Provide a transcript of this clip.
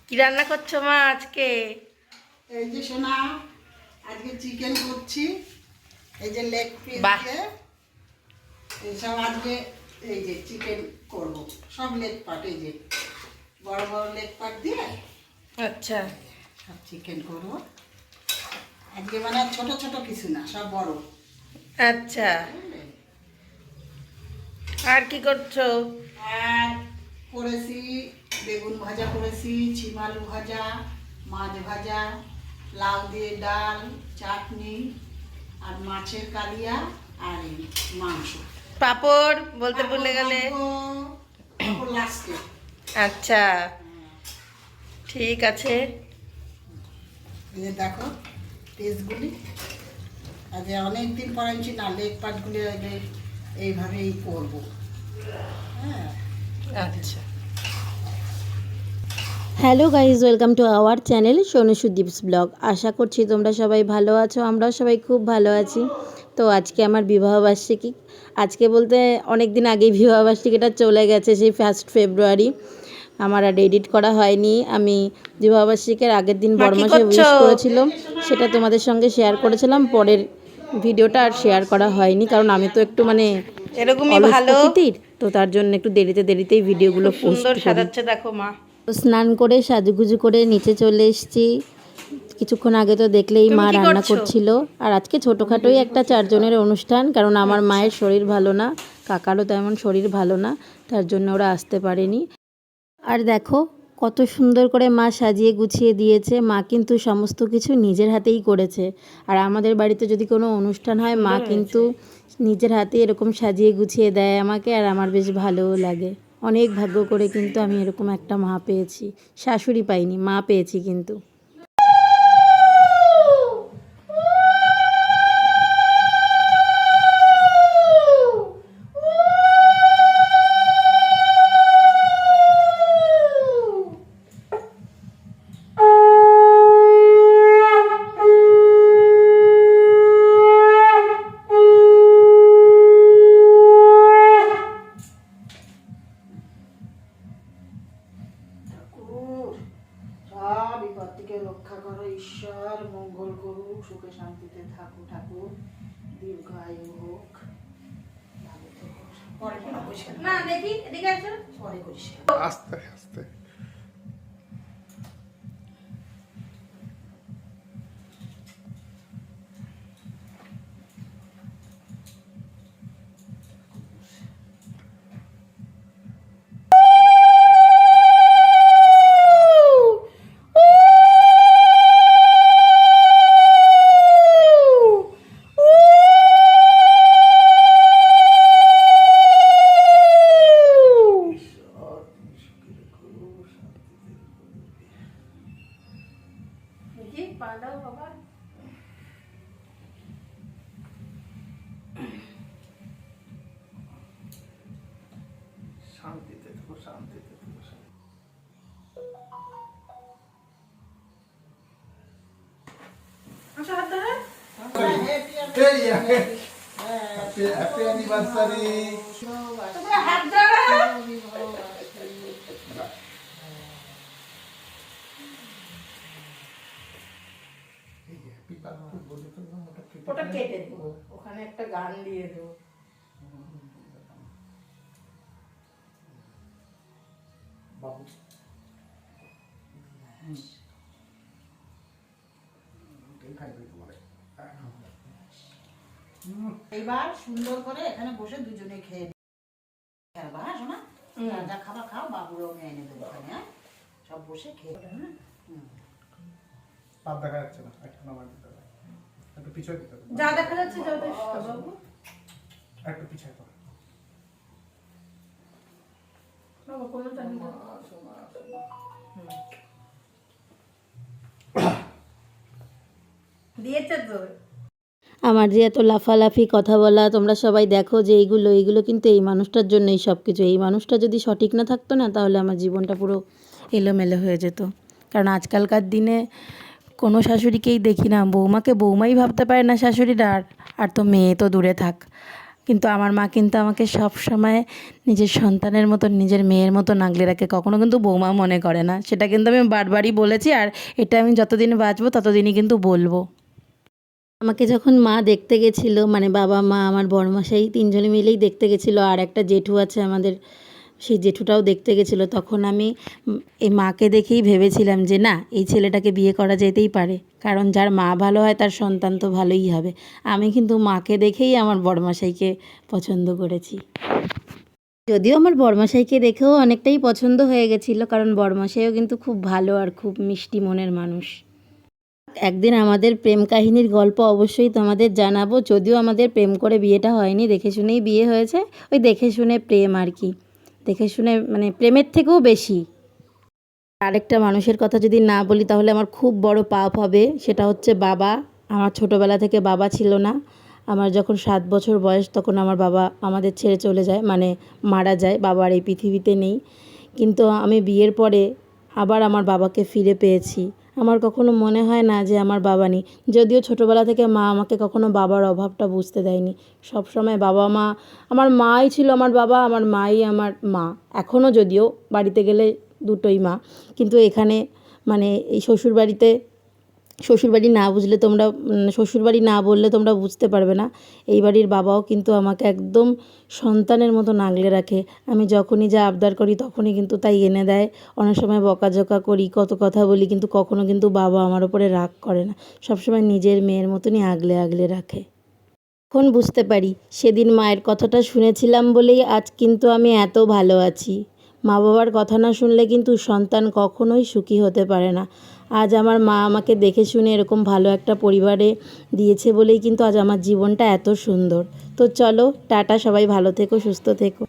কি রান্না করছো মা আজকে? এই যে সোনা, আজকে চিকেন করছি। এই যে লেগ পিস বাহ। দিয়ে এইসব আজকে এই যে চিকেন করব। সব লেগ পার্ট, এই যে বড় বড় লেগ পার্ট দিয়ে আচ্ছা সব চিকেন করব আজকে। মানে ছোট ছোট কিছু না, সব বড়। আচ্ছা, আর কি করছো? আর করেছি বেগুন ভাজা, করেছি ছিম আলু ভাজা, মাছ ভাজা, লাউ দিয়ে ডাল, চাটনি, আর মাছের কালিয়া, আর এই মাংস। পাপড় বলতে ভুলে গেলে। লাস্টে। আচ্ছা ঠিক আছে। এই যে দেখো পিসগুলি, আজ অনেকদিন পর আনছি না, লেগ পার্টগুলি এইভাবেই করবো। হ্যাঁ, আচ্ছা, hello guys, welcome to our channel Sonu Sudeeps blog. আশা করছি তোমরা সবাই ভালো আছো, আমরাও সবাই খুব ভালো আছি। তো আজকে আমার বিবাহবার্ষিকী। আজকে বলতে অনেক দিন আগেই বিবাহবার্ষিকীটা চলে গেছে, সেই 1 ফেব্রুয়ারি। আমার আর এডিট করা হয়নি। আমি বিবাহবার্ষিকীর আগের দিন মা কি বরমাসে করছো? উইশ করেছিল, সেটা তোমাদের সঙ্গে শেয়ার করেছিলাম। পরের ভিডিওটা আর শেয়ার করা হয়নি, কারণ আমি তো একটু মানে এরকমই অলস ভালো। প্রকৃতির, তো তার জন্য একটু দেরিতেই ভিডিওগুলো খুব পোস্ট সুন্দর করি। সাজাচ্ছে দেখো মা। স্নান করে সাজুগুজু করে নিচে চলে এসেছি। কিছুক্ষণ আগে তো দেখলেই তুমি মা কি রান্না করছো? করছিল। আর আজকে ছোটোখাটোই একটা 4 জনের অনুষ্ঠান, কারণ আমার মায়ের শরীর ভালো না, কাকারও তেমন শরীর ভালো না, তার জন্য ওরা আসতে পারেনি। আর দেখো কত সুন্দর করে মা সাজিয়ে গুছিয়ে দিয়েছে। মা কিন্তু সমস্ত কিছু নিজের হাতেই করেছে। আর আমাদের বাড়িতে যদি কোনো অনুষ্ঠান হয়, মা সুন্দর কিন্তু হয়েছে। নিজের হাতে এরকম সাজিয়ে গুছিয়ে দেয় আমাকে, আর আমার বেশ ভালোও লাগে। অনেক ভাগ্য করে কিন্তু আমি এরকম একটা মা পেয়েছি। শাশুড়ি পাইনি, মা পেয়েছি কিন্তু। ঠাকুর সব বিপদ থেকে রক্ষা করো, ঈশ্বর মঙ্গল করুক, সুখে শান্তিতে থাকো ঠাকুর, দীর্ঘায়ু হোক, ভালো থেকো। পরে কোনো পয়সা না দেখি এদিকে আসো। পরে করিস। আস্তে আস্তে দেখি পা দাও বাবা। শান্তিতে থাকো, শান্তিতে থাকো। আসো হাত ধরে। Happy anniversary. তোমরা হাত ধরো। ওটা কেটে দেবো, ওখানে একটা গান দিয়ে দেবো। বাবু এইবার সুন্দর করে এখানে বসে দুজনে খেয়ে খেলবা। হ্যাঁ শোনা, যা খাবার খাও, বাবুরাও নিয়ে এনে দেবো এখানে। হ্যাঁ, সব বসে খেয়ে। হ্যাঁ, পাপ দেখা যাচ্ছে না, একটু নামাই দিতে হবে, একটু পিছিয়ে দিতে হবে, যা দেখা যাচ্ছে যথেষ্ট বাবু। একটু পিছিয়ে করো। বাবা কোনো টাইম দাও। দিয়েছে তো। আমার যে এত লাফালাফি কথা বলা, তোমরা সবাই দেখো যে এইগুলো কিন্তু এই মানুষটার জন্যই সব কিছু। এই মানুষটা যদি সঠিক না থাকতো না, তাহলে আমার জীবনটা পুরো এলোমেলো হয়ে যেত। কারণ আজকালকার দিনে কোনো শাশুড়িকেই দেখি না, বৌমাকে বৌমাই ভাবতে পারে না শাশুড়িরা, আর তো মেয়ে তো দূরে থাক। কিন্তু আমার মা কিন্তু আমাকে সব সময় নিজের সন্তানের মতন, নিজের মেয়ের মতন আগলে রাখে, কখনো কিন্তু বৌমা মনে করে না। সেটা কিন্তু আমি বারবারই বলেছি, আর এটা আমি যতদিন বাঁচবো ততদিনই কিন্তু বলবো। আমাকে যখন মা দেখতে গেছিলো, মানে বাবা, মা, আমার বড়মশাই তিনজনে মিলেই দেখতে গেছিলো, আর একটা জেঠু আছে আমাদের, সেই জেঠুটাও দেখতে গেছিলো, তখন আমি এই মাকে দেখেই ভেবেছিলাম যে না, এই ছেলেটাকে বিয়ে করা যেতেই পারে, কারণ যার মা ভালো হয় তার সন্তান তো ভালোই হবে। আমি কিন্তু মাকে দেখেই আমার বড়মশাইকে পছন্দ করেছি। যদিও আমার বড়মশাইকে দেখেও অনেকটাই পছন্দ হয়ে গেছিলো, কারণ বড়মশাইও কিন্তু খুব ভালো আর খুব মিষ্টি মনের মানুষ। একদিন আমাদের প্রেম কাহিনীর গল্প অবশ্যই তোমাদের জানাবো। যদিও আমাদের প্রেম করে বিয়েটা হয়নি, দেখে শুনেই বিয়ে হয়েছে, ওই দেখে শুনে প্রেম আর কি, দেখে শুনে, মানে প্রেমের থেকেও বেশি। আরেকটা মানুষের কথা যদি না বলি তাহলে আমার খুব বড় পাপ হবে, সেটা হচ্ছে বাবা। আমার ছোটোবেলা থেকে বাবা ছিল না। আমার যখন 7 বছর বয়স তখন আমার বাবা আমাদের ছেড়ে চলে যায়, মানে মারা যায়, বাবা আর এই পৃথিবীতে নেই। কিন্তু আমি বিয়ের পরে আবার আমার বাবাকে ফিরে পেয়েছি। আমার কখনো মনে হয় না যে আমার বাবা নেই। যদিও ছোটোবেলা থেকে মা আমাকে কখনো বাবার অভাবটা বুঝতে দেয়নি। সব সময় বাবা মা, আমার মাই ছিল আমার বাবা, আমার মাই আমার মা। এখনও যদিও বাড়িতে গেলে দুটোই মা, কিন্তু এখানে মানে এই শ্বশুরবাড়ি না বুঝলে তোমরা, শ্বশুরবাড়ি না বললে তোমরা বুঝতে পারবে না। এই বাড়ির বাবাও কিন্তু আমাকে একদম সন্তানের মতো আগলে রাখে। আমি যখনই যা আবদার করি তখনই কিন্তু তাই এনে দেয়। অনেক সময় বকাঝকা করি, কত কথা বলি, কিন্তু কখনো কিন্তু বাবা আমার ওপরে রাগ করে না, সবসময় নিজের মেয়ের মতনই আগলে আগলে রাখে। এখন বুঝতে পারি সেদিন মায়ের কথাটা শুনেছিলাম বলেই আজ কিন্তু আমি এত ভালো আছি। মা বাবার কথা না শুনলে কিন্তু সন্তান কখনোই সুখী হতে পারে না। আজ আমার মা আমাকে দেখে শুনে এরকম ভালো একটা পরিবারে দিয়েছে বলেই কিন্তু আজ আমার জীবনটা এত সুন্দর। তো চলো টাটা, সবাই ভালো থেকো, সুস্থ থেকো।